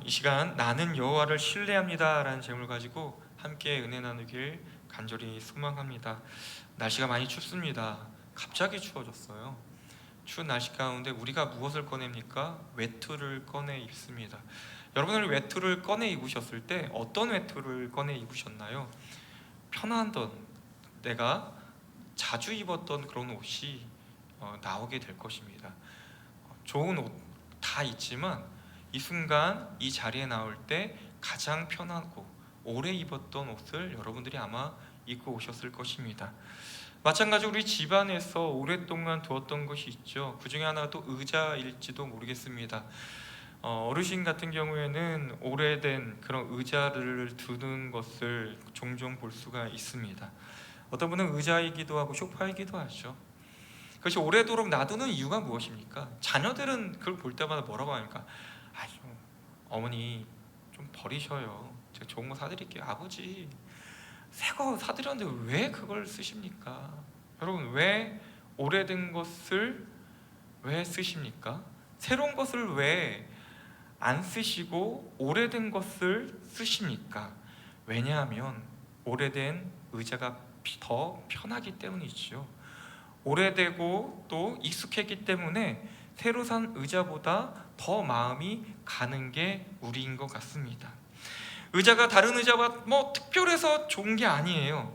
이 시간 나는 여호와를 신뢰합니다 라는 제목을 가지고 함께 은혜 나누길 간절히 소망합니다. 날씨가 많이 춥습니다. 갑자기 추워졌어요. 추운 날씨 가운데 우리가 무엇을 꺼냅니까? 외투를 꺼내 입습니다. 여러분들 외투를 꺼내 입으셨을 때 어떤 외투를 꺼내 입으셨나요? 편하던, 내가 자주 입었던 그런 옷이 나오게 될 것입니다. 좋은 옷 다 있지만 이 순간 이 자리에 나올 때 가장 편하고 오래 입었던 옷을 여러분들이 아마 입고 오셨을 것입니다. 마찬가지로 우리 집안에서 오랫동안 두었던 것이 있죠. 그 중에 하나가 의자일지도 모르겠습니다. 어르신 같은 경우에는 오래된 그런 의자를 두는 것을 종종 볼 수가 있습니다. 어떤 분은 의자이기도 하고 소파이기도 하죠. 그것이 오래도록 놔두는 이유가 무엇입니까? 자녀들은 그걸 볼 때마다 뭐라고 합니까? 아유, 어머니 좀 버리셔요. 제가 좋은 거 사드릴게요. 아버지, 새 거 사드렸는데 왜 그걸 쓰십니까? 여러분, 왜 오래된 것을 왜 쓰십니까? 새로운 것을 왜 안 쓰시고 오래된 것을 쓰십니까? 왜냐하면 오래된 의자가 더 편하기 때문이죠. 오래되고 또 익숙했기 때문에 새로 산 의자보다 더 마음이 가는 게 우리인 것 같습니다. 의자가 다른 의자와 특별해서 좋은 게 아니에요.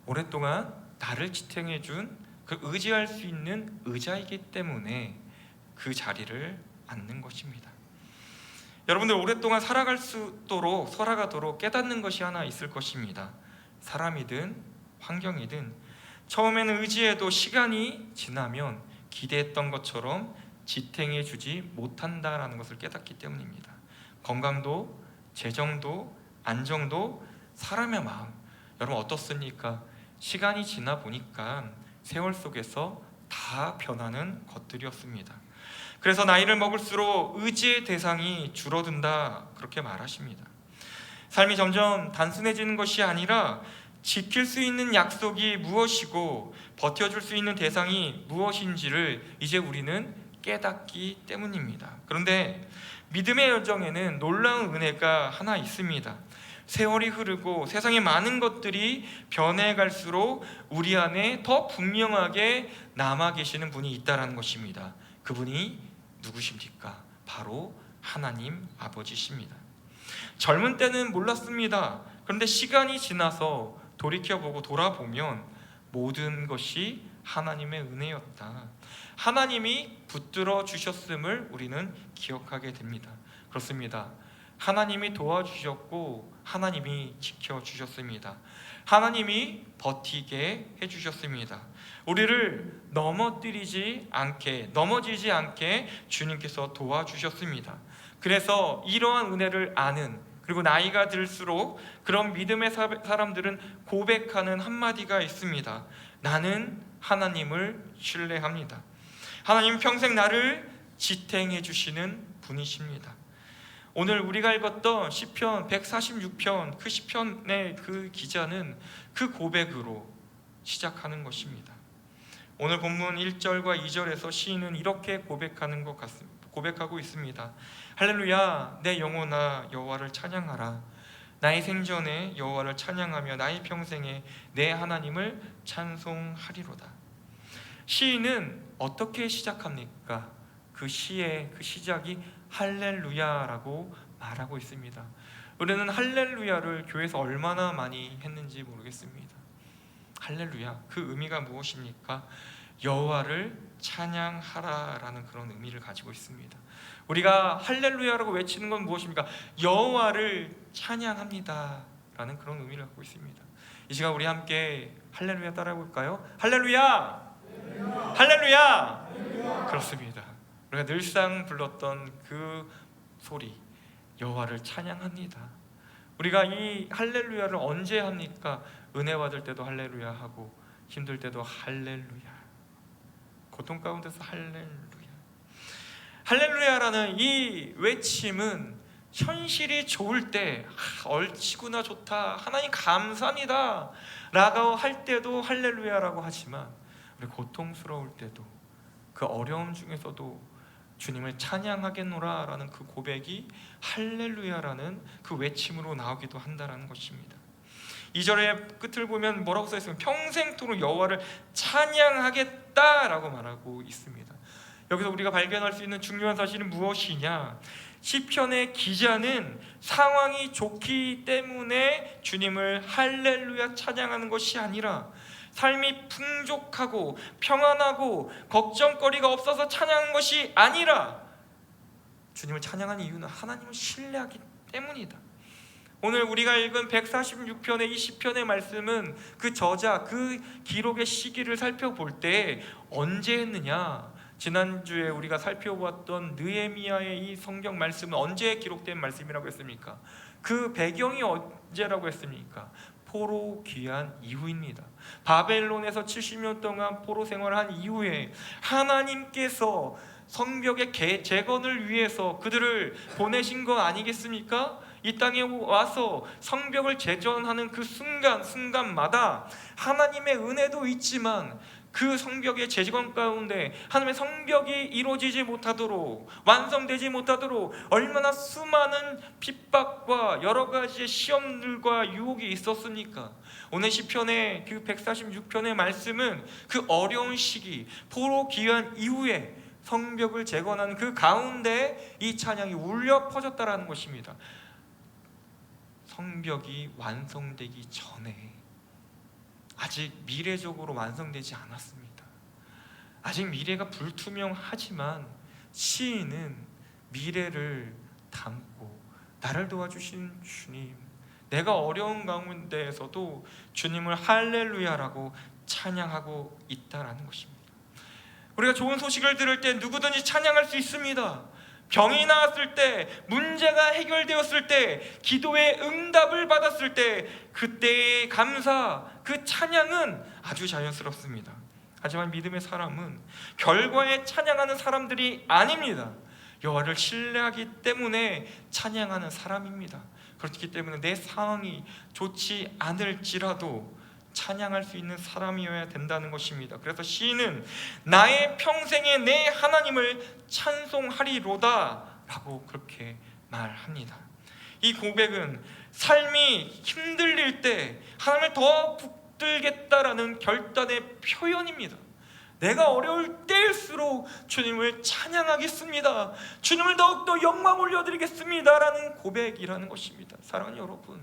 오랫동안 나를 지탱해 준 그 의지할 수 있는 의자이기 때문에 그 자리를 앉는 것입니다. 여러분들 오랫동안 살아가도록 깨닫는 것이 하나 있을 것입니다. 사람이든 환경이든 처음에는 의지해도 시간이 지나면 기대했던 것처럼 지탱해 주지 못한다라는 것을 깨닫기 때문입니다. 건강도, 재정도, 안정도, 사람의 마음, 여러분 어떻습니까? 시간이 지나 보니까 세월 속에서 다 변하는 것들이었습니다. 그래서 나이를 먹을수록 의지의 대상이 줄어든다, 그렇게 말하십니다. 삶이 점점 단순해지는 것이 아니라 지킬 수 있는 약속이 무엇이고 버텨줄 수 있는 대상이 무엇인지를 이제 우리는 깨닫기 때문입니다. 그런데 믿음의 여정에는 놀라운 은혜가 하나 있습니다. 세월이 흐르고 세상의 많은 것들이 변해갈수록 우리 안에 더 분명하게 남아 계시는 분이 있다는 것입니다. 그분이 누구십니까? 바로 하나님 아버지십니다. 젊은 때는 몰랐습니다. 그런데 시간이 지나서 돌이켜보고 돌아보면 모든 것이 하나님의 은혜였다, 하나님이 붙들어 주셨음을 우리는 기억하게 됩니다. 그렇습니다. 하나님이 도와주셨고 하나님이 지켜주셨습니다. 하나님이 버티게 해주셨습니다. 우리를 넘어지지 않게 주님께서 도와주셨습니다. 그래서 이러한 은혜를 아는, 그리고 나이가 들수록 그런 믿음의 사람들은 고백하는 한마디가 있습니다. 나는 하나님을 신뢰합니다. 하나님 평생 나를 지탱해 주시는 분이십니다. 오늘 우리가 읽었던 시편 146편, 그 시편의 그 기자는 그 고백으로 시작하는 것입니다. 오늘 본문 1절과 2절에서 시인은 이렇게 고백하고 있습니다. 할렐루야, 내 영혼아 여호와를 찬양하라. 나의 생전에 여호와를 찬양하며 나의 평생에 내 하나님을 찬송하리로다. 시인은 어떻게 시작합니까? 그 시의 그 시작이 할렐루야라고 말하고 있습니다. 우리는 할렐루야를 교회에서 얼마나 많이 했는지 모르겠습니다. 할렐루야, 그 의미가 무엇입니까? 여호와를 찬양하라라는 그런 의미를 가지고 있습니다. 우리가 할렐루야라고 외치는 건 무엇입니까? 여호와를 찬양합니다 라는 그런 의미를 갖고 있습니다. 이 시간 우리 함께 할렐루야 따라해 볼까요? 할렐루야! 할렐루야! 할렐루야! 할렐루야! 그렇습니다. 우리가 늘상 불렀던 그 소리, 여호와를 찬양합니다. 우리가 이 할렐루야를 언제 합니까? 은혜 받을 때도 할렐루야 하고, 힘들 때도 할렐루야, 고통 가운데서 할렐루야. 할렐루야라는 이 외침은 현실이 좋을 때 얼치구나 좋다, 하나님 감사합니다 라고 할 때도 할렐루야라고 하지만, 우리 고통스러울 때도, 그 어려움 중에서도 주님을 찬양하겠노라 라는 그 고백이 할렐루야라는 그 외침으로 나오기도 한다는 것입니다. 2절의 끝을 보면 뭐라고 써있으면 평생토록 여호와를 찬양하겠다라고 말하고 있습니다. 여기서 우리가 발견할 수 있는 중요한 사실은 무엇이냐? 시편의 기자는 상황이 좋기 때문에 주님을 할렐루야 찬양하는 것이 아니라 삶이 풍족하고 평안하고 걱정거리가 없어서 찬양하는 것이 아니라 주님을 찬양하는 이유는 하나님을 신뢰하기 때문이다. 오늘 우리가 읽은 146편의 이 시편의 말씀은 그 저자, 그 기록의 시기를 살펴볼 때 언제 했느냐? 지난주에 우리가 살펴보았던 느헤미야의 이 성경 말씀은 언제 기록된 말씀이라고 했습니까? 그 배경이 언제라고 했습니까? 포로 귀환 이후입니다. 바벨론에서 70년 동안 포로 생활한 이후에 하나님께서 성벽의 재건을 위해서 그들을 보내신 거 아니겠습니까? 이 땅에 와서 성벽을 재건하는 그 순간마다 하나님의 은혜도 있지만 그 성벽의 재건 가운데 하나님의 성벽이 이루어지지 못하도록, 완성되지 못하도록 얼마나 수많은 핍박과 여러 가지의 시험들과 유혹이 있었습니까? 오늘 시편의 그 146편의 말씀은 그 어려운 시기, 포로 귀환 이후에 성벽을 재건하는 그 가운데 이 찬양이 울려 퍼졌다라는 것입니다. 성벽이 완성되기 전에 아직 미래적으로 완성되지 않았습니다. 아직 미래가 불투명하지만 시인은 미래를 담고 나를 도와주신 주님, 내가 어려운 가운데에서도 주님을 할렐루야라고 찬양하고 있다라는 것입니다. 우리가 좋은 소식을 들을 때 누구든지 찬양할 수 있습니다. 병이 나았을 때, 문제가 해결되었을 때, 기도의 응답을 받았을 때, 그때의 감사, 그 찬양은 아주 자연스럽습니다. 하지만 믿음의 사람은 결과에 찬양하는 사람들이 아닙니다. 여호와를 신뢰하기 때문에 찬양하는 사람입니다. 그렇기 때문에 내 상황이 좋지 않을지라도 찬양할 수 있는 사람이어야 된다는 것입니다. 그래서 시인은 나의 평생에 내 하나님을 찬송하리로다 라고 그렇게 말합니다. 이 고백은 삶이 힘들릴 때 하나님을 더 붙들겠다라는 결단의 표현입니다. 내가 어려울 때일수록 주님을 찬양하겠습니다, 주님을 더욱더 영광 올려드리겠습니다 라는 고백이라는 것입니다. 사랑하는 여러분,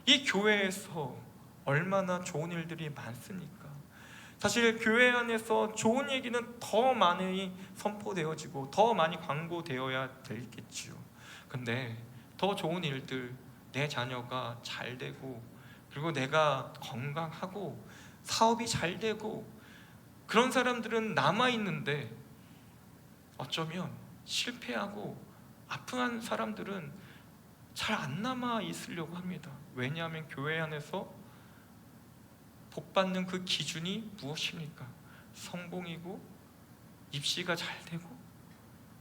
이 교회에서 얼마나 좋은 일들이 많습니까? 사실 교회 안에서 좋은 얘기는 더 많이 선포되어지고 더 많이 광고되어야 되겠지요. 근데 더 좋은 일들, 내 자녀가 잘 되고, 그리고 내가 건강하고 사업이 잘 되고, 그런 사람들은 남아있는데 어쩌면 실패하고 아픈 사람들은 잘 안 남아 있으려고 합니다. 왜냐하면 교회 안에서 복받는 그 기준이 무엇입니까? 성공이고, 입시가 잘 되고,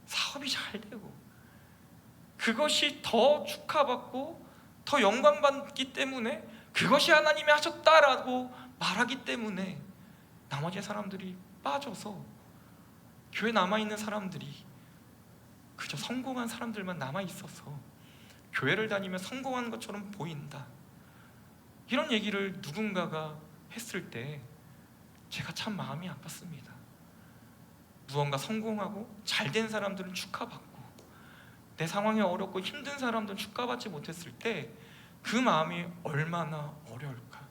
사업이 잘 되고, 그것이 더 축하받고 더 영광받기 때문에, 그것이 하나님이 하셨다라고 말하기 때문에 나머지 사람들이 빠져서 교회에 남아있는 사람들이 그저 성공한 사람들만 남아있어서 교회를 다니면 성공한 것처럼 보인다, 이런 얘기를 누군가가 했을 때 제가 참 마음이 아팠습니다. 무언가 성공하고 잘된 사람들은 축하받고 내 상황이 어렵고 힘든 사람들은 축하받지 못했을 때 그 마음이 얼마나 어려울까.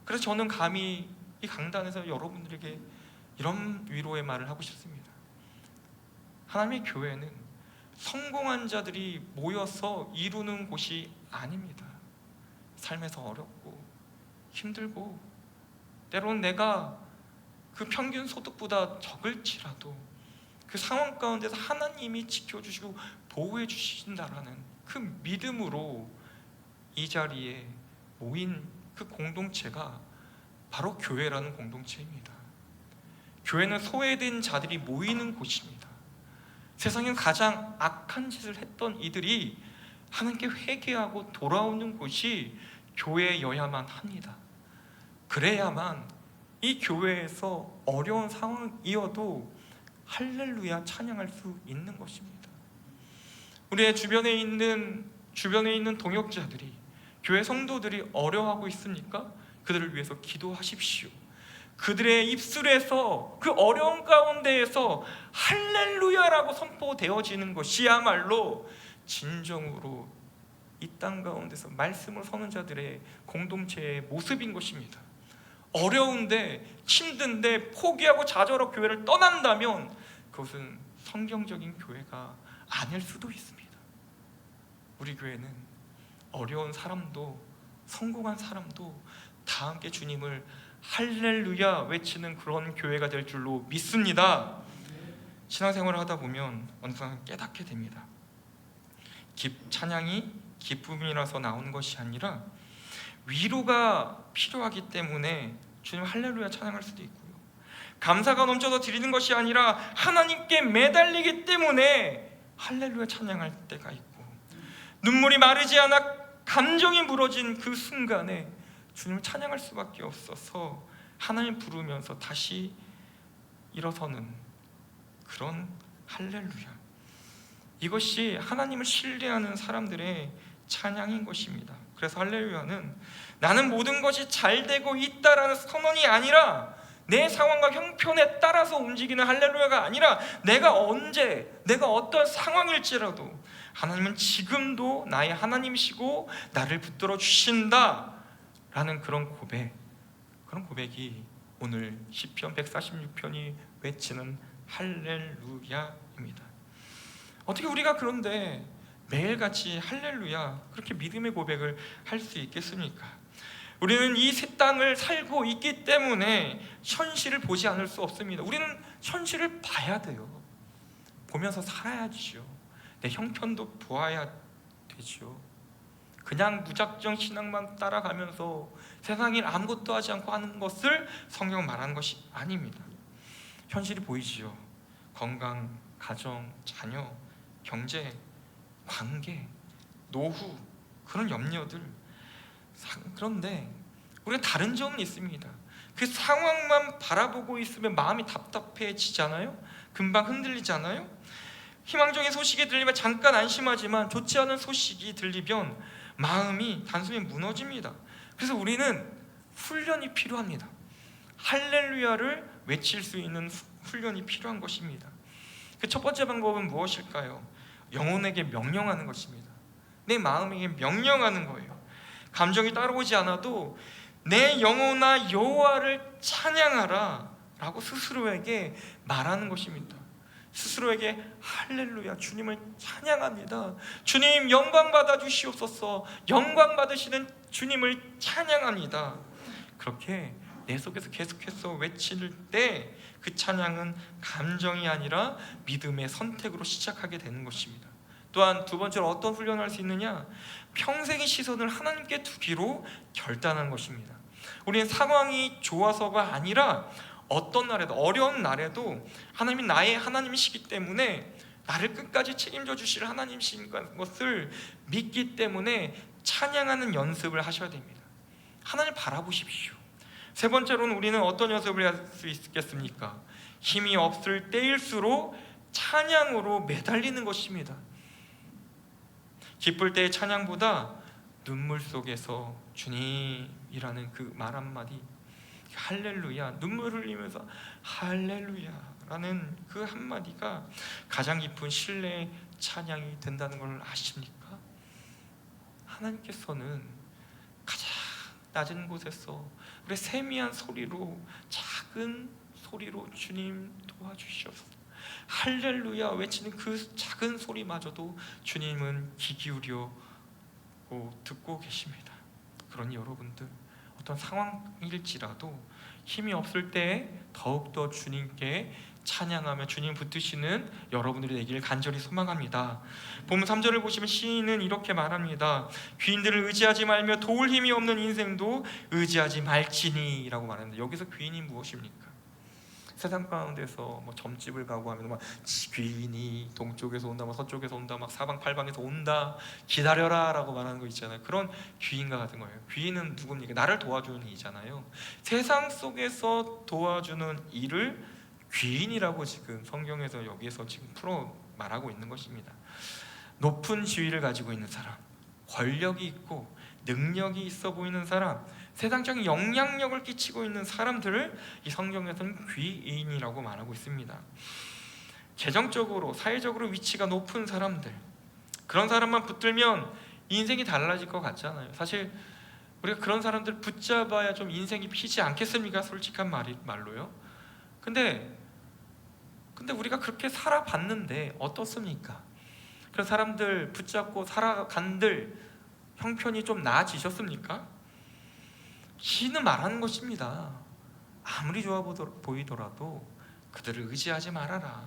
그래서 저는 감히 이 강단에서 여러분들에게 이런 위로의 말을 하고 싶습니다. 하나님의 교회는 성공한 자들이 모여서 이루는 곳이 아닙니다. 삶에서 어렵고 힘들고, 때로는 내가 그 평균 소득보다 적을지라도 그 상황 가운데서 하나님이 지켜주시고 보호해 주신다라는 그 믿음으로 이 자리에 모인 그 공동체가 바로 교회라는 공동체입니다. 교회는 소외된 자들이 모이는 곳입니다. 세상에 가장 악한 짓을 했던 이들이 하나님께 회개하고 돌아오는 곳이 교회여야만 합니다. 그래야만 이 교회에서 어려운 상황이어도 할렐루야 찬양할 수 있는 것입니다. 우리의 주변에 있는 동역자들이, 교회 성도들이 어려워하고 있습니까? 그들을 위해서 기도하십시오. 그들의 입술에서, 그 어려운 가운데에서 할렐루야라고 선포되어지는 것이야말로 진정으로 이 땅 가운데서 말씀을 서는 자들의 공동체의 모습인 것입니다. 어려운데, 힘든데 포기하고 좌절하고 교회를 떠난다면 그것은 성경적인 교회가 아닐 수도 있습니다. 우리 교회는 어려운 사람도 성공한 사람도 다 함께 주님을 할렐루야 외치는 그런 교회가 될 줄로 믿습니다. 신앙생활을 하다 보면 언젠가 깨닫게 됩니다. 찬양이 기쁨이라서 나오는 것이 아니라 위로가 필요하기 때문에 주님 할렐루야 찬양할 수도 있고요, 감사가 넘쳐서 드리는 것이 아니라 하나님께 매달리기 때문에 할렐루야 찬양할 때가 있고, 눈물이 마르지 않아 감정이 무너진 그 순간에 주님을 찬양할 수밖에 없어서 하나님 부르면서 다시 일어서는 그런 할렐루야, 이것이 하나님을 신뢰하는 사람들의 찬양인 것입니다. 그래서 할렐루야는 나는 모든 것이 잘 되고 있다라는 선언이 아니라, 내 상황과 형편에 따라서 움직이는 할렐루야가 아니라, 내가 어떤 상황일지라도 하나님은 지금도 나의 하나님이시고 나를 붙들어 주신다라는 그런 고백이 오늘 시편 146편이 외치는 할렐루야입니다. 어떻게 우리가 그런데 매일같이 할렐루야 그렇게 믿음의 고백을 할 수 있겠습니까? 우리는 이 새 땅을 살고 있기 때문에 현실을 보지 않을 수 없습니다. 우리는 현실을 봐야 돼요. 보면서 살아야지요. 내 형편도 보아야 되죠. 그냥 무작정 신앙만 따라가면서 세상에 아무것도 하지 않고 하는 것을 성경은 말하는 것이 아닙니다. 현실이 보이지요. 건강, 가정, 자녀, 경제, 관계, 노후, 그런 염려들. 그런데 우리가 다른 점은 있습니다. 그 상황만 바라보고 있으면 마음이 답답해지잖아요. 금방 흔들리잖아요. 희망적인 소식이 들리면 잠깐 안심하지만 좋지 않은 소식이 들리면 마음이 단숨에 무너집니다. 그래서 우리는 훈련이 필요합니다. 할렐루야를 외칠 수 있는 훈련이 필요한 것입니다. 그 첫 번째 방법은 무엇일까요? 영혼에게 명령하는 것입니다. 내 마음에게 명령하는 거예요. 감정이 따라오지 않아도 내 영혼아 여호와를 찬양하라 라고 스스로에게 말하는 것입니다. 스스로에게 할렐루야 주님을 찬양합니다. 주님 영광 받아 주시옵소서. 영광 받으시는 주님을 찬양합니다. 그렇게 내 속에서 계속해서 외칠 때 그 찬양은 감정이 아니라 믿음의 선택으로 시작하게 되는 것입니다. 또한 두 번째로 어떤 훈련을 할 수 있느냐? 평생의 시선을 하나님께 두기로 결단한 것입니다. 우리는 상황이 좋아서가 아니라 어떤 날에도, 어려운 날에도 하나님이 나의 하나님이시기 때문에 나를 끝까지 책임져 주실 하나님이신 것을 믿기 때문에 찬양하는 연습을 하셔야 됩니다. 하나님 바라보십시오. 세 번째로는 우리는 어떤 연습을 할 수 있겠습니까? 힘이 없을 때일수록 찬양으로 매달리는 것입니다. 기쁠 때의 찬양보다 눈물 속에서 주님이라는 그 말 한마디, 할렐루야, 눈물 흘리면서 할렐루야라는 그 한마디가 가장 깊은 신뢰의 찬양이 된다는 걸 아십니까? 하나님께서는 가장 낮은 곳에서 우리 세미한 소리로, 작은 소리로 주님 도와주시옵소서 할렐루야 외치는 그 작은 소리마저도 주님은 귀 기울여 듣고 계십니다. 그러니 여러분들 어떤 상황일지라도 힘이 없을 때 더욱더 주님께 찬양하며 주님 붙드시는 여러분들이 되기를 간절히 소망합니다. 본문 3절을 보시면 시인은 이렇게 말합니다. 귀인들을 의지하지 말며 도울 힘이 없는 인생도 의지하지 말지니 라고 말합니다. 여기서 귀인이 무엇입니까? 세상 가운데서 뭐 점집을 가고 하면 막 귀인이 동쪽에서 온다, 막 서쪽에서 온다, 막 사방팔방에서 온다, 기다려라 라고 말하는 거 있잖아요. 그런 귀인과 같은 거예요. 귀인은 누굽니까? 나를 도와주는 이잖아요. 세상 속에서 도와주는 일을 귀인이라고 지금 성경에서 여기에서 지금 풀어 말하고 있는 것입니다. 높은 지위를 가지고 있는 사람, 권력이 있고 능력이 있어 보이는 사람, 세상적인 영향력을 끼치고 있는 사람들을 이 성경에서는 귀인이라고 말하고 있습니다. 재정적으로, 사회적으로 위치가 높은 사람들, 그런 사람만 붙들면 인생이 달라질 것 같잖아요. 사실 우리가 그런 사람들 붙잡아야 좀 인생이 피지 않겠습니까? 솔직한 말로요. 근데 우리가 그렇게 살아봤는데 어떻습니까? 그런 사람들 붙잡고 살아간들 형편이 좀 나아지셨습니까? 이는 말하는 것입니다. 아무리 좋아 보이더라도 그들을 의지하지 말아라.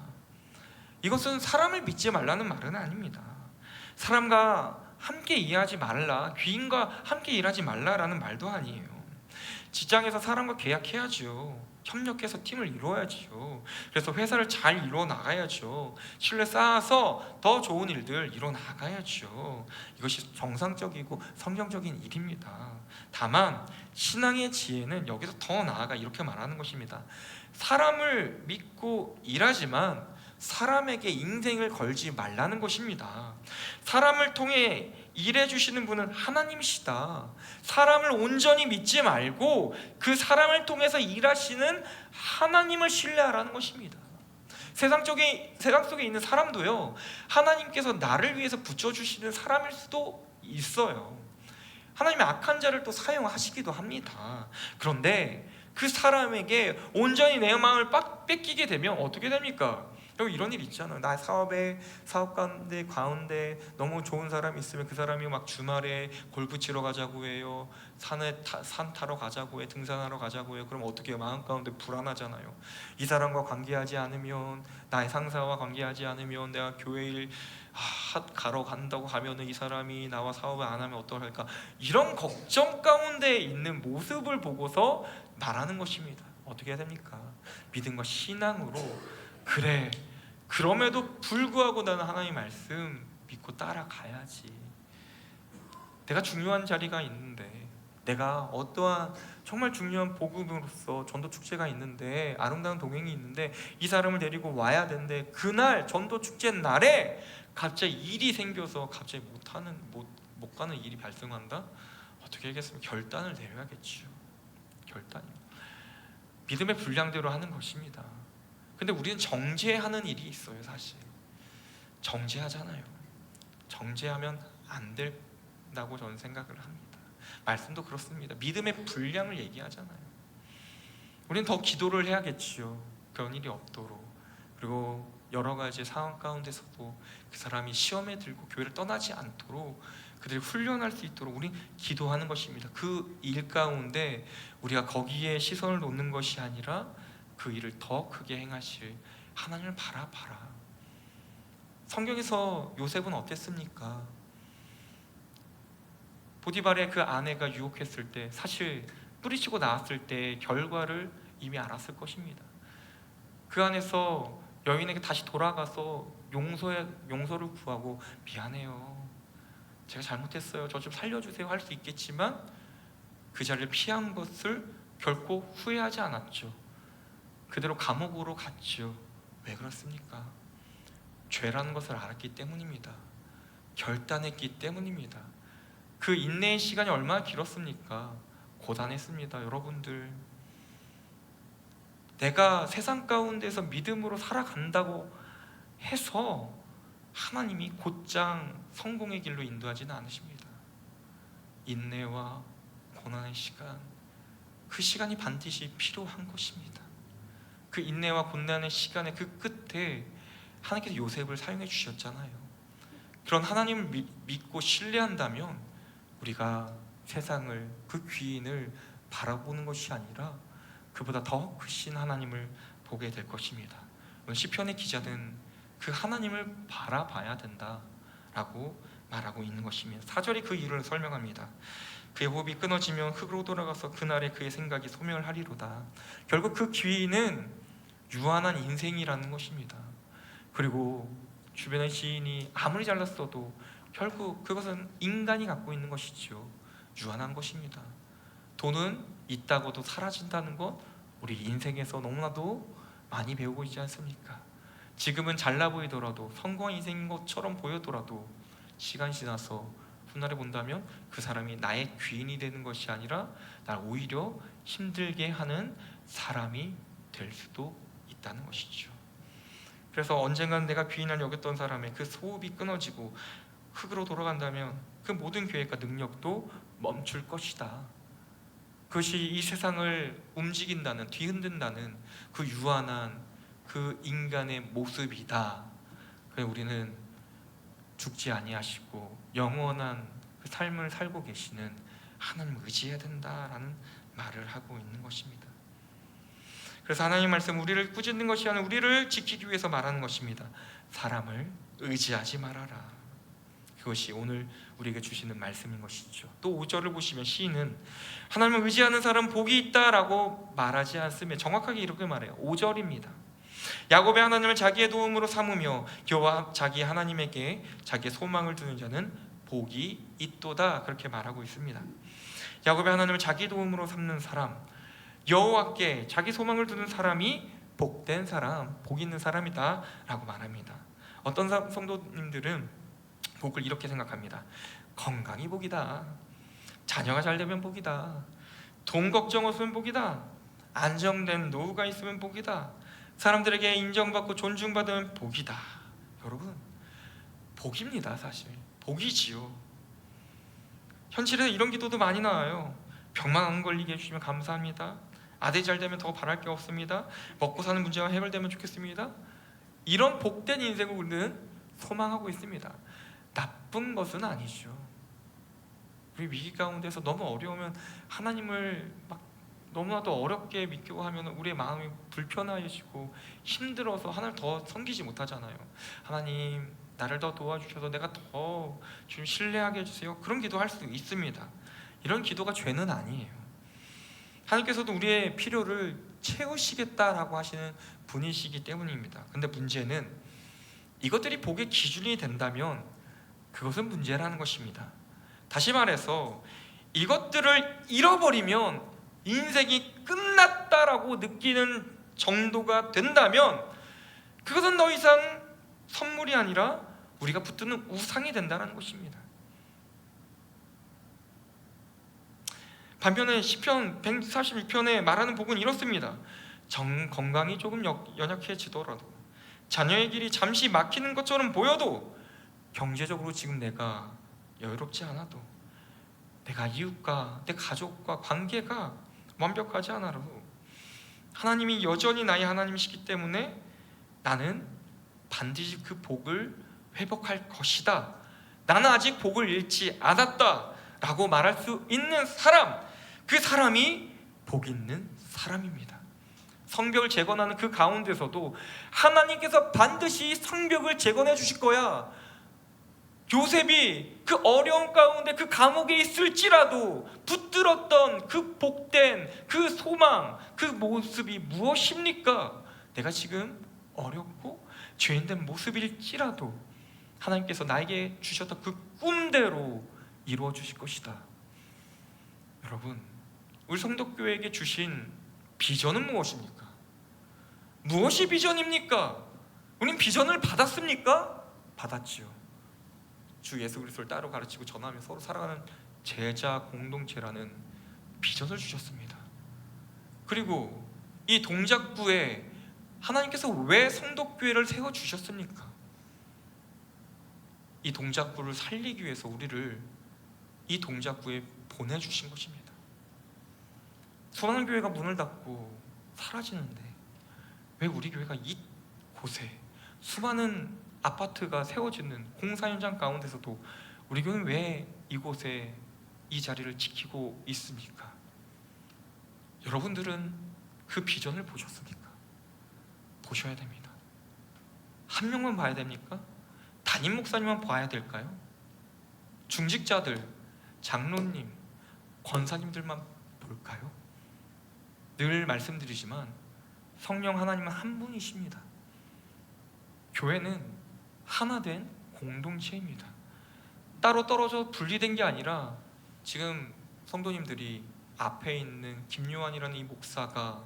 이것은 사람을 믿지 말라는 말은 아닙니다. 사람과 함께 일하지 말라, 귀인과 함께 일하지 말라라는 말도 아니에요. 직장에서 사람과 계약해야죠. 협력해서 팀을 이루어야지요. 그래서 회사를 잘 이루어 나가야죠. 신뢰 쌓아서 더 좋은 일들 이루어 나가야죠. 이것이 정상적이고 성경적인 일입니다. 다만 신앙의 지혜는 여기서 더 나아가 이렇게 말하는 것입니다. 사람을 믿고 일하지만 사람에게 인생을 걸지 말라는 것입니다. 사람을 통해 일해 주시는 분은 하나님이시다. 사람을 온전히 믿지 말고 그 사람을 통해서 일하시는 하나님을 신뢰하라는 것입니다. 세상 속에 있는 사람도요, 하나님께서 나를 위해서 붙여주시는 사람일 수도 있어요. 하나님의 악한 자를 또 사용하시기도 합니다. 그런데 그 사람에게 온전히 내 마음을 뺏기게 되면 어떻게 됩니까? 여러분, 이런 일 있잖아요. 나 사업 가운데 너무 좋은 사람이 있으면 그 사람이 막 주말에 골프 치러 가자고 해요. 산 타러 가자고 해, 등산하러 가자고 해요. 그럼 어떻게 해요? 마음 가운데 불안하잖아요. 이 사람과 관계하지 않으면, 나의 상사와 관계하지 않으면, 내가 교회 일 가러 간다고 하면은 이 사람이 나와 사업을 안 하면 어떡할까? 이런 걱정 가운데 있는 모습을 보고서 말하는 것입니다. 어떻게 해야 됩니까? 믿음과 신앙으로, 그래, 그럼에도 불구하고 나는 하나님 말씀 믿고 따라가야지. 내가 중요한 자리가 있는데, 내가 어떠한 정말 중요한 복음으로서 전도 축제가 있는데, 아름다운 동행이 있는데 이 사람을 데리고 와야 되는데, 그날 전도 축제 날에 갑자기 일이 생겨서 갑자기 못 가는 일이 발생한다? 어떻게 하겠습니까? 결단을 내려야겠죠. 결단이요. 믿음의 분량대로 하는 것입니다. 근데 우리는 정죄하는 일이 있어요. 사실 정죄하잖아요. 정죄하면 안 된다고 저는 생각을 합니다. 말씀도 그렇습니다. 믿음의 분량을 얘기하잖아요. 우리는 더 기도를 해야겠지요. 그런 일이 없도록. 그리고 여러 가지 상황 가운데서도 그 사람이 시험에 들고 교회를 떠나지 않도록 그들이 훈련할 수 있도록 우리는 기도하는 것입니다. 그 일 가운데 우리가 거기에 시선을 놓는 것이 아니라 그 일을 더 크게 행하실 하나님을 바라봐라. 성경에서 요셉은 어땠습니까? 보디발의 그 아내가 유혹했을 때, 사실 뿌리치고 나왔을 때 결과를 이미 알았을 것입니다. 그 안에서 여인에게 다시 돌아가서 용서를 구하고, 미안해요, 제가 잘못했어요, 저 좀 살려주세요 할 수 있겠지만 그 자리를 피한 것을 결코 후회하지 않았죠. 그대로 감옥으로 갔죠. 왜 그렇습니까? 죄라는 것을 알았기 때문입니다. 결단했기 때문입니다. 그 인내의 시간이 얼마나 길었습니까? 고단했습니다. 여러분들, 내가 세상 가운데서 믿음으로 살아간다고 해서 하나님이 곧장 성공의 길로 인도하지는 않으십니다. 인내와 고난의 시간, 그 시간이 반드시 필요한 것입니다. 그 인내와 고난의 시간의 그 끝에 하나님께서 요셉을 사용해 주셨잖아요. 그런 하나님을 믿고 신뢰한다면 우리가 세상을, 그 귀인을 바라보는 것이 아니라 그보다 더 크신 하나님을 보게 될 것입니다. 오늘 시편의 기자는 그 하나님을 바라봐야 된다라고 말하고 있는 것입니다. 4절이 그 이유를 설명합니다. 그의 호흡이 끊어지면 흙으로 돌아가서 그날에 그의 생각이 소멸하리로다. 결국 그 귀인은 유한한 인생이라는 것입니다. 그리고 주변의 지인이 아무리 잘났어도 결국 그것은 인간이 갖고 있는 것이죠. 유한한 것입니다. 돈은 있다고도 사라진다는 것, 우리 인생에서 너무나도 많이 배우고 있지 않습니까? 지금은 잘나 보이더라도 성공 인생인 것처럼 보여더라도 시간이 지나서 훗날에 본다면 그 사람이 나의 귀인이 되는 것이 아니라 날 오히려 힘들게 하는 사람이 될 수도 있다는 것이죠. 그래서 언젠간 내가 귀인을 여겼던 사람의 그 소업이 끊어지고 흙으로 돌아간다면 그 모든 계획과 능력도 멈출 것이다. 그것이 이 세상을 움직인다는, 뒤흔든다는 그 유한한 그 인간의 모습이다. 그래서 우리는 죽지 아니하시고 영원한 그 삶을 살고 계시는 하나님을 의지해야 된다라는 말을 하고 있는 것입니다. 그래서 하나님 말씀, 우리를 꾸짖는 것이 아니라 우리를 지키기 위해서 말하는 것입니다. 사람을 의지하지 말아라. 그것이 오늘 우리에게 주시는 말씀인 것이죠. 또 5절을 보시면 시인은 하나님을 의지하는 사람 복이 있다라고 말하지 않으며 정확하게 이렇게 말해요. 5절입니다. 야곱의 하나님을 자기의 도움으로 삼으며 여호와 자기 하나님에게 자기의 소망을 두는 자는 복이 있도다, 그렇게 말하고 있습니다. 야곱의 하나님을 자기 도움으로 삼는 사람, 여호와께 자기 소망을 두는 사람이 복된 사람, 복 있는 사람이다 라고 말합니다. 어떤 성도님들은 복을 이렇게 생각합니다. 건강이 복이다, 자녀가 잘 되면 복이다, 돈 걱정 없으면 복이다, 안정된 노후가 있으면 복이다, 사람들에게 인정받고 존중받으면 복이다. 여러분, 복입니다. 사실 복이지요. 현실에서 이런 기도도 많이 나와요. 병만 안 걸리게 해주시면 감사합니다. 아들이 잘 되면 더 바랄 게 없습니다. 먹고 사는 문제가 해결되면 좋겠습니다. 이런 복된 인생을 우리는 소망하고 있습니다. 나쁜 것은 아니죠. 우리 위기 가운데서 너무 어려우면 하나님을 막 너무나도 어렵게 믿고 하면 우리의 마음이 불편하시고 힘들어서 하나님을 더 섬기지 못하잖아요. 하나님, 나를 더 도와주셔서 내가 더 좀 신뢰하게 해주세요. 그런 기도할 수 있습니다. 이런 기도가 죄는 아니에요. 하나님께서도 우리의 필요를 채우시겠다라고 하시는 분이시기 때문입니다. 근데 문제는 이것들이 복의 기준이 된다면 그것은 문제라는 것입니다. 다시 말해서 이것들을 잃어버리면 인생이 끝났다라고 느끼는 정도가 된다면 그것은 더 이상 선물이 아니라 우리가 붙드는 우상이 된다는 것입니다. 반면에 시편 146편에 말하는 복은 이렇습니다. 건강이 조금 연약해지더라도, 자녀의 길이 잠시 막히는 것처럼 보여도, 경제적으로 지금 내가 여유롭지 않아도, 내가 이웃과 내 가족과 관계가 완벽하지 않아도 하나님이 여전히 나의 하나님이시기 때문에 나는 반드시 그 복을 회복할 것이다, 나는 아직 복을 잃지 않았다 라고 말할 수 있는 사람, 그 사람이 복 있는 사람입니다. 성벽을 재건하는 그 가운데서도 하나님께서 반드시 성벽을 재건해 주실 거야. 요셉이 그 어려운 가운데 그 감옥에 있을지라도 붙들었던 그 복된 그 소망, 그 모습이 무엇입니까? 내가 지금 어렵고 죄인된 모습일지라도 하나님께서 나에게 주셨던 그 꿈대로 이루어 주실 것이다. 여러분, 우리 성도교회에게 주신 비전은 무엇입니까? 무엇이 비전입니까? 우린 비전을 받았습니까? 받았지요. 주 예수 그리스도를 따로 가르치고 전하며 서로 살아가는 제자 공동체라는 비전을 주셨습니다. 그리고 이 동작구에 하나님께서 왜 성도교회를 세워주셨습니까? 이 동작구를 살리기 위해서 우리를 이 동작구에 보내주신 것입니다. 수많은 교회가 문을 닫고 사라지는데 왜 우리 교회가 이곳에 수많은 아파트가 세워지는 공사 현장 가운데서도 우리 교회는 왜 이곳에 이 자리를 지키고 있습니까? 여러분들은 그 비전을 보셨습니까? 보셔야 됩니다. 한 명만 봐야 됩니까? 담임 목사님만 봐야 될까요? 중직자들, 장로님, 권사님들만 볼까요? 늘 말씀드리지만 성령 하나님은 한 분이십니다. 교회는 하나 된 공동체입니다. 따로 떨어져 분리된 게 아니라 지금 성도님들이 앞에 있는 김요한이라는 이 목사가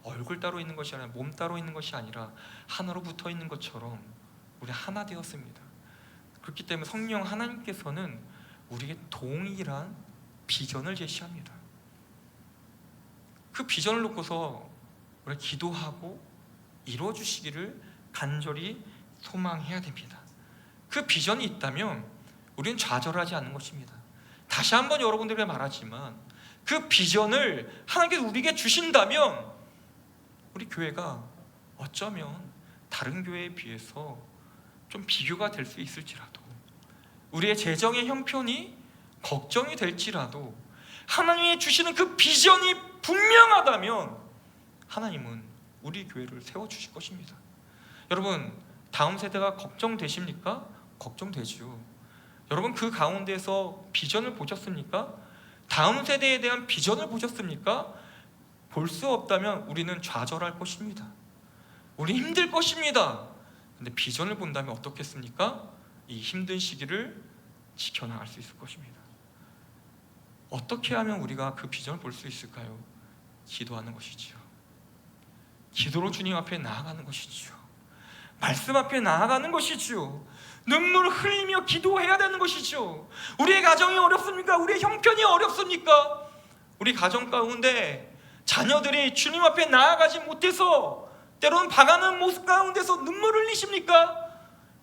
얼굴 따로 있는 것이 아니라 몸 따로 있는 것이 아니라 하나로 붙어 있는 것처럼 우리 하나 되었습니다. 그렇기 때문에 성령 하나님께서는 우리에게 동일한 비전을 제시합니다. 그 비전을 놓고서 우리가 기도하고 이루어주시기를 간절히 소망해야 됩니다. 그 비전이 있다면 우리는 좌절하지 않는 것입니다. 다시 한번 여러분들에게 말하지만 그 비전을 하나님께서 우리에게 주신다면 우리 교회가 어쩌면 다른 교회에 비해서 좀 비교가 될 수 있을지라도, 우리의 재정의 형편이 걱정이 될지라도 하나님이 주시는 그 비전이 분명하다면 하나님은 우리 교회를 세워주실 것입니다. 여러분, 다음 세대가 걱정되십니까? 걱정되죠. 여러분, 그 가운데서 비전을 보셨습니까? 다음 세대에 대한 비전을 보셨습니까? 볼 수 없다면 우리는 좌절할 것입니다. 우리 힘들 것입니다. 근데 비전을 본다면 어떻겠습니까? 이 힘든 시기를 지켜나갈 수 있을 것입니다. 어떻게 하면 우리가 그 비전을 볼 수 있을까요? 기도하는 것이지요. 기도로 주님 앞에 나아가는 것이지요. 말씀 앞에 나아가는 것이지요. 눈물을 흘리며 기도해야 되는 것이죠. 우리의 가정이 어렵습니까? 우리의 형편이 어렵습니까? 우리 가정 가운데 자녀들이 주님 앞에 나아가지 못해서 때로는 방황하는 모습 가운데서 눈물을 흘리십니까?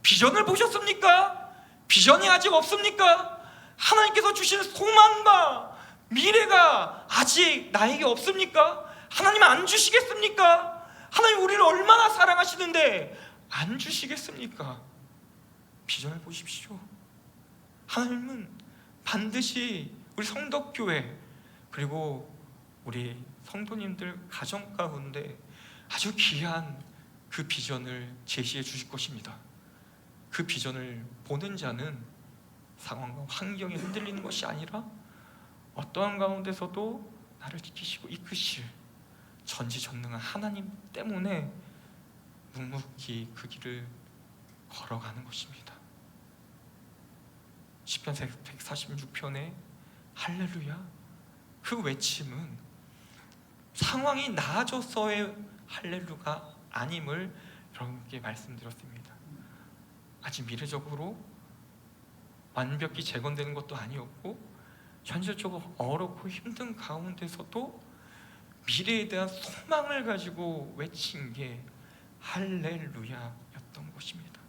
비전을 보셨습니까? 비전이 아직 없습니까? 하나님께서 주신 소망과 미래가 아직 나에게 없습니까? 하나님 안 주시겠습니까? 하나님 우리를 얼마나 사랑하시는데 안 주시겠습니까? 비전을 보십시오. 하나님은 반드시 우리 성덕교회 그리고 우리 성도님들 가정 가운데 아주 귀한 그 비전을 제시해 주실 것입니다. 그 비전을 보는 자는 상황과 환경에 흔들리는 것이 아니라 어떠한 가운데서도 나를 지키시고 이끄실 전지전능한 하나님 때문에 묵묵히 그 길을 걸어가는 것입니다. 시편 146편의 할렐루야, 그 외침은 상황이 나아져서의 할렐루가 아님을 여러분께 말씀드렸습니다. 아직 미래적으로 완벽히 재건되는 것도 아니었고 현실적으로 어렵고 힘든 가운데서도 미래에 대한 소망을 가지고 외친 게 할렐루야였던 것입니다.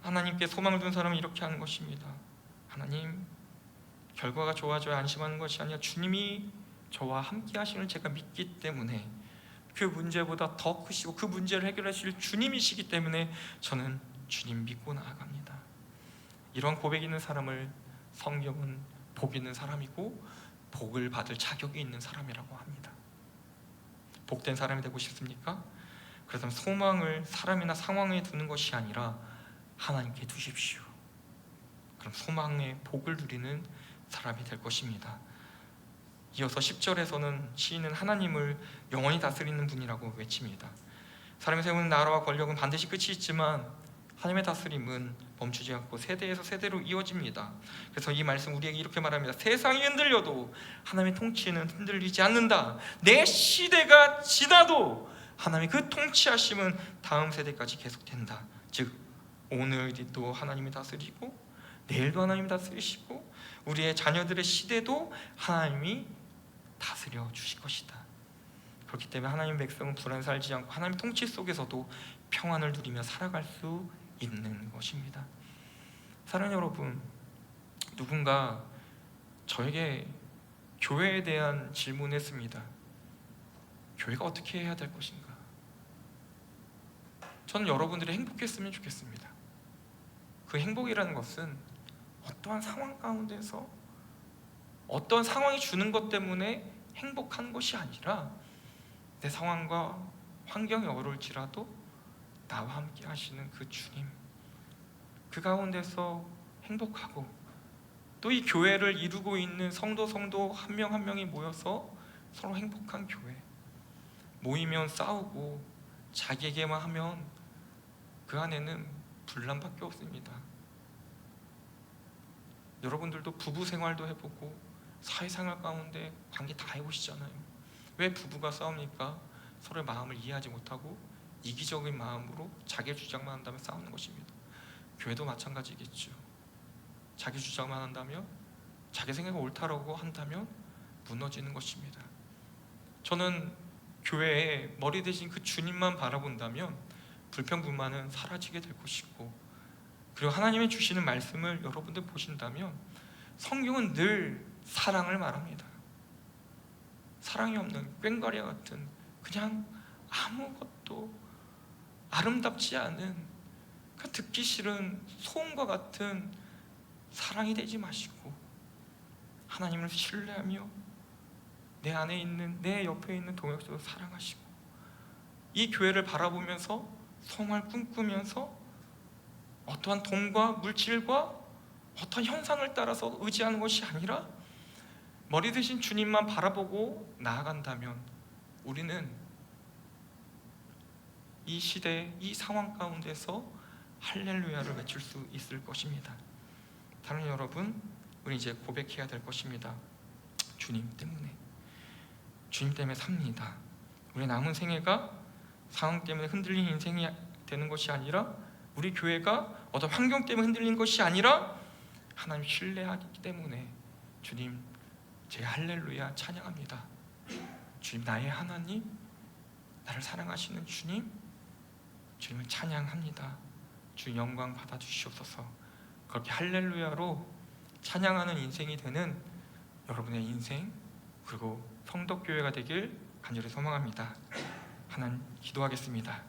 하나님께 소망을 둔 사람은 이렇게 하는 것입니다. 하나님, 결과가 좋아져야 안심하는 것이 아니라 주님이 저와 함께 하시는 제가 믿기 때문에 그 문제보다 더 크시고 그 문제를 해결하실 주님이시기 때문에 저는 주님 믿고 나아갑니다. 이런 고백이 있는 사람을 성경은 복 있는 사람이고 복을 받을 자격이 있는 사람이라고 합니다. 복된 사람이 되고 싶습니까? 그래서 소망을 사람이나 상황에 두는 것이 아니라 하나님께 두십시오. 그럼 소망의 복을 누리는 사람이 될 것입니다. 이어서 10절에서는 시인은 하나님을 영원히 다스리는 분이라고 외칩니다. 사람이 세우는 나라와 권력은 반드시 끝이 있지만 하나님의 다스림은 멈추지 않고 세대에서 세대로 이어집니다. 그래서 이 말씀 우리에게 이렇게 말합니다. 세상이 흔들려도 하나님의 통치는 흔들리지 않는다. 내 시대가 지나도 하나님의 그 통치하심은 다음 세대까지 계속된다. 즉 오늘도 하나님이 다스리고 내일도 하나님이 다스리시고 우리의 자녀들의 시대도 하나님이 다스려 주실 것이다. 그렇기 때문에 하나님의 백성은 불안 살지 않고 하나님의 통치 속에서도 평안을 누리며 살아갈 수 있는 것입니다. 사랑하는 여러분, 누군가 저에게 교회에 대한 질문을 했습니다. 교회가 어떻게 해야 될 것인가? 저는 여러분들이 행복했으면 좋겠습니다. 그 행복이라는 것은 어떠한 상황 가운데서 어떤 상황이 주는 것 때문에 행복한 것이 아니라 내 상황과 환경이 어려울지라도 나와 함께 하시는 그 주님, 그 가운데서 행복하고 또 이 교회를 이루고 있는 성도 한 명 한 명이 모여서 서로 행복한 교회. 모이면 싸우고 자기에게만 하면 그 안에는 분란밖에 없습니다. 여러분들도 부부 생활도 해보고 사회생활 가운데 관계 다 해보시잖아요. 왜 부부가 싸웁니까? 서로의 마음을 이해하지 못하고 이기적인 마음으로 자기 주장만 한다면 싸우는 것입니다. 교회도 마찬가지겠죠. 자기 주장만 한다면, 자기 생각이 옳다라고 한다면 무너지는 것입니다. 저는 교회에 머리 대신 그 주님만 바라본다면 불평불만은 사라지게 될 것이고, 그리고 하나님이 주시는 말씀을 여러분들 보신다면 성경은 늘 사랑을 말합니다. 사랑이 없는 꽹과리 같은, 그냥 아무것도 아름답지 않은, 듣기 싫은 소음과 같은 사랑이 되지 마시고 하나님을 신뢰하며 내 안에 있는, 내 옆에 있는 동역자도 사랑하시고, 이 교회를 바라보면서 소망을 꿈꾸면서 어떠한 돈과 물질과 어떠한 형상을 따라서 의지하는 것이 아니라 머리 대신 주님만 바라보고 나아간다면 우리는 이 시대, 이 상황 가운데서 할렐루야를 외칠 수 있을 것입니다. 사랑하는 여러분, 우리 이제 고백해야 될 것입니다. 주님 때문에 삽니다. 우리 남은 생애가 상황 때문에 흔들린 인생이 되는 것이 아니라, 우리 교회가 어떤 환경 때문에 흔들린 것이 아니라 하나님 신뢰하기 때문에 주님, 제 할렐루야 찬양합니다. 주님, 나의 하나님, 나를 사랑하시는 주님, 주님을 찬양합니다. 주 영광 받아주시옵소서. 그렇게 할렐루야로 찬양하는 인생이 되는 여러분의 인생, 그리고 성덕교회가 되길 간절히 소망합니다. 하나님, 기도하겠습니다.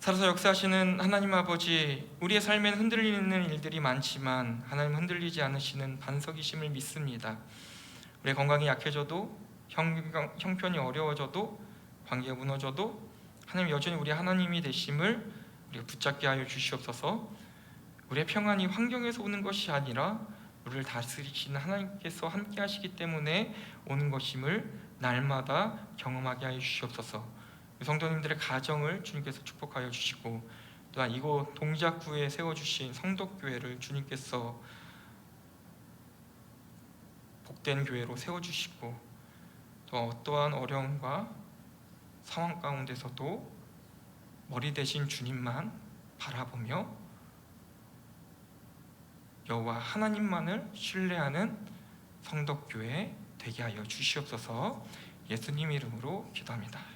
살아서 역사하시는 하나님 아버지, 우리의 삶에는 흔들리는 일들이 많지만 하나님 흔들리지 않으시는 반석이심을 믿습니다. 우리의 건강이 약해져도, 형편이 어려워져도, 관계가 무너져도 하나님 여전히 우리 하나님이 되심을 우리가 붙잡게 하여 주시옵소서. 우리의 평안이 환경에서 오는 것이 아니라 우리를 다스리시는 하나님께서 함께 하시기 때문에 오는 것임을 날마다 경험하게 하여 주시옵소서. 성도님들의 가정을 주님께서 축복하여 주시고, 또한 이곳 동작구에 세워주신 성덕교회를 주님께서 복된 교회로 세워주시고, 또 어떠한 어려움과 상황 가운데서도 머리 대신 주님만 바라보며 여호와 하나님만을 신뢰하는 성덕교회 되게 하여 주시옵소서. 예수님 이름으로 기도합니다.